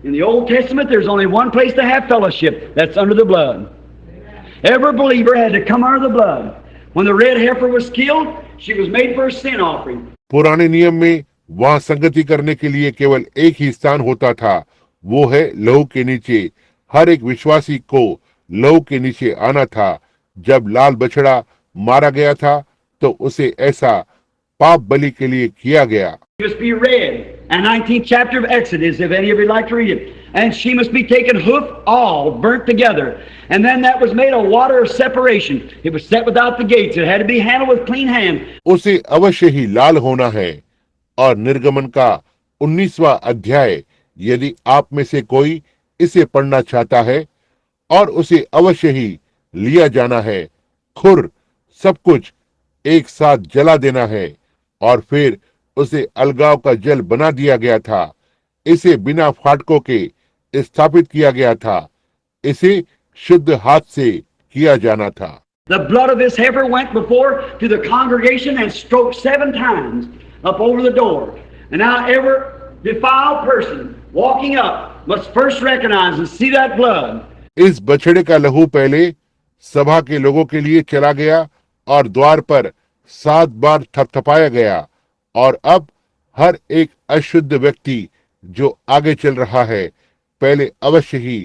In the Old Testament, there's only one place to have fellowship. That's under the blood. Every believer had to come under the blood. When the red heifer was killed, she was made for a sin offering. पुराने नियम में वहां संगति करने के लिए केवल एक ही स्थान होता था, वो है लहू के नीचे। हर एक विश्वासी को लहू के नीचे आना था। जब लाल बछड़ा मारा गया था तो उसे ऐसा पाप बलि के लिए किया गया। She must be red. And 19th chapter of Exodus, if any of you like to read it. And she must be taken hoof all, burnt together. And then that was made a water of separation. It was set without the gates. It had to be handled with clean hands. उसे अवश्य ही लाल होना है। और निर्गमन का 19वां अध्याय, यदि आप में से कोई इसे पढ़ना चाहता है, और उसे अवश्य ही लिया जाना है। खुर सब कुछ एक साथ जला देना है और फिर उसे अलगाव का जल बना दिया गया था। इसे बिना फाटकों के स्थापित किया गया था। इसे शुद्ध हाथ से किया जाना था। The blood of this heifer went before to the congregation and stroked 7 times up over the door. And now every defiled person walking up must first recognize and see that blood. इस बछड़े का लहू पहले सभा के लोगों के लिए चला गया और द्वार पर 7 बार थपथपाया गया, और अब हर एक अशुद्ध व्यक्ति जो आगे चल रहा है पहले अवश्य ही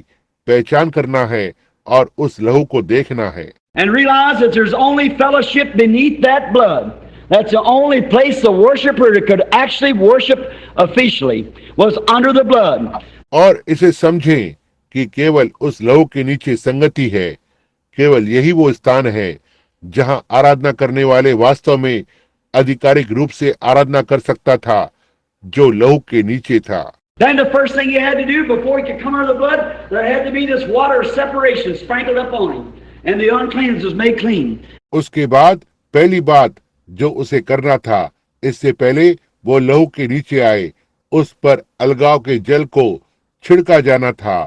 पहचान करना है और उस लहू को देखना है। And realize that there's only fellowship beneath that blood. That's the only place the worshiper could actually worship officially was under the blood. और इसे समझें कि केवल उस लहू के नीचे संगति है। केवल यही वो स्थान है जहां आराधना करने वाले वास्तव में आधिकारिक रूप से आराधना कर सकता था, जो लहू के नीचे था। Then the first thing you had to do before you could come under the blood, there had to be this water of separation sprinkled up on him, and the unclean was made clean. उसके बाद पहली बात जो उसे करना था, इससे पहले वो लहू के नीचे आए, उस पर अलगाव के जल को छिड़का जाना था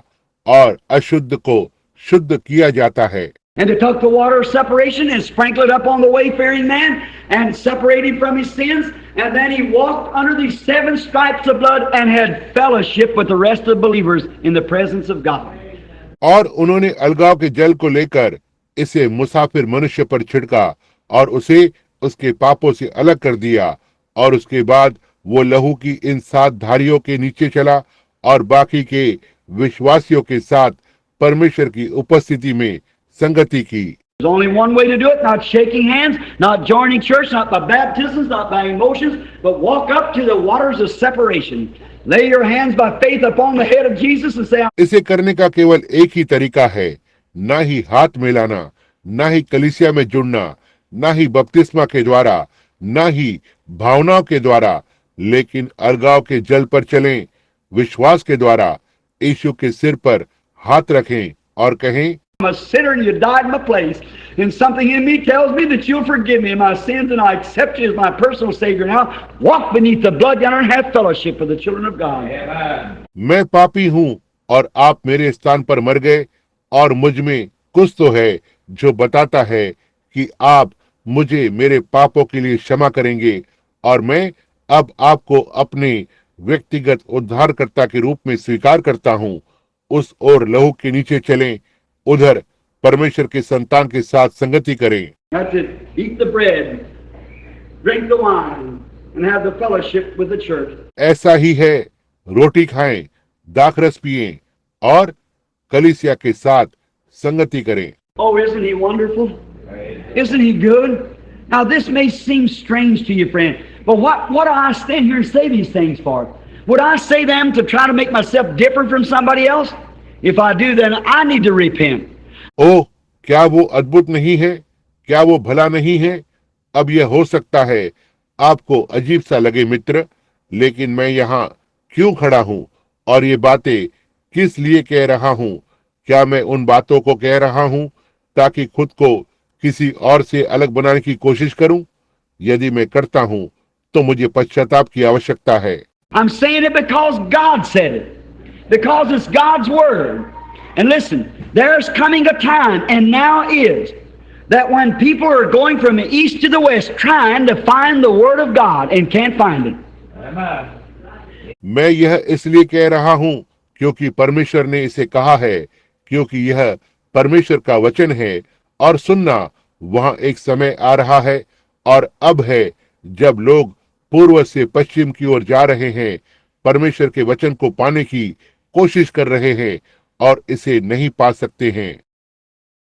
और अशुद्ध को शुद्ध किया जाता है। And they took the water of separation and sprinkled it up on the wayfaring man and separated him from his sins. And then he walked under these 7 stripes of blood and had fellowship with the rest of the believers in the presence of God. और उन्होंने अलगाव के जल को लेकर इसे मुसाफिर मनुष्य पर छिड़का और उसे उसके पापों से अलग कर दिया, और उसके बाद वो लहू की इन 7 धारियों के नीचे चला और बाकी के विश्वासियों के साथ परमेश्वर की उपस्थिति में संगति की। There's only one way to do it, not shaking hands, not joining church, not by baptisms, not by emotions, but walk up to the waters of separation. Lay your hands by faith upon the head of Jesus and say, इसे करने का केवल एक ही तरीका है, ना ही हाथ मिलाना, ना ही कलीसिया में जुड़ना, ना ही बपतिस्मा के द्वारा, ना ही भावनाओं के द्वारा, लेकिन अलगाव के जल पर चलें, विश्वास के द्वारा यीशु के सिर पर हाथ रखें और कहें, I'm a sinner and you died in my place. And something in me tells me that you'll forgive me my sins and I accept you as my personal Savior. Now walk beneath the blood yonder and have fellowship with the children of God. मैं पापी हूँ और आप मेरे स्थान पर मर गए, और मुझ में कुछ तो है जो बताता है कि आप मुझे मेरे पापों के लिए क्षमा करेंगे, और मैं अब आपको अपने व्यक्तिगत उद्धारकर्ता के रूप में स्वीकार करता हूँ। उस ओर लहू के नीचे चलें, उधर परमेश्वर के संतान के साथ संगति करें। That's it. Eat the bread, drink the wine, and have the fellowship with the church. ऐसा ही है, रोटी खाएं, दाखरस पिएं और कलीसिया के साथ संगति करें। Oh, isn't he wonderful? Isn't he good? Now this may seem strange to you, friend, but what do I stand here and say these things for? Would I say them to try to make myself different from somebody else? If I do, then I need to repent. ओह, क्या वो अद्भुत नहीं है? क्या वो भला नहीं है? अब यह हो सकता है आपको अजीब सा लगे मित्र, लेकिन मैं यहाँ क्यों खड़ा हूँ और ये बातें किस लिए कह रहा हूँ? क्या मैं उन बातों को कह रहा हूँ ताकि खुद को किसी और से अलग बनाने की कोशिश करूं? यदि मैं करता हूं तो मुझे पश्चाताप की आवश्यकता है। I'm saying it because God said it. Because it's God's word. And listen, there's coming a time, and now is, that when people are going from the east to the west trying to find the word of God and can't find it. मैं यह इसलिए कह रहा हूं क्योंकि परमेश्वर ने इसे कहा है, क्योंकि यह परमेश्वर का वचन है। और सुनना, वहां एक समय आ रहा है और अब है जब लोग पूर्व से पश्चिम की ओर जा रहे हैं, परमेश्वर के वचन को पाने की कोशिश कर रहे हैं और इसे नहीं पा सकते हैं।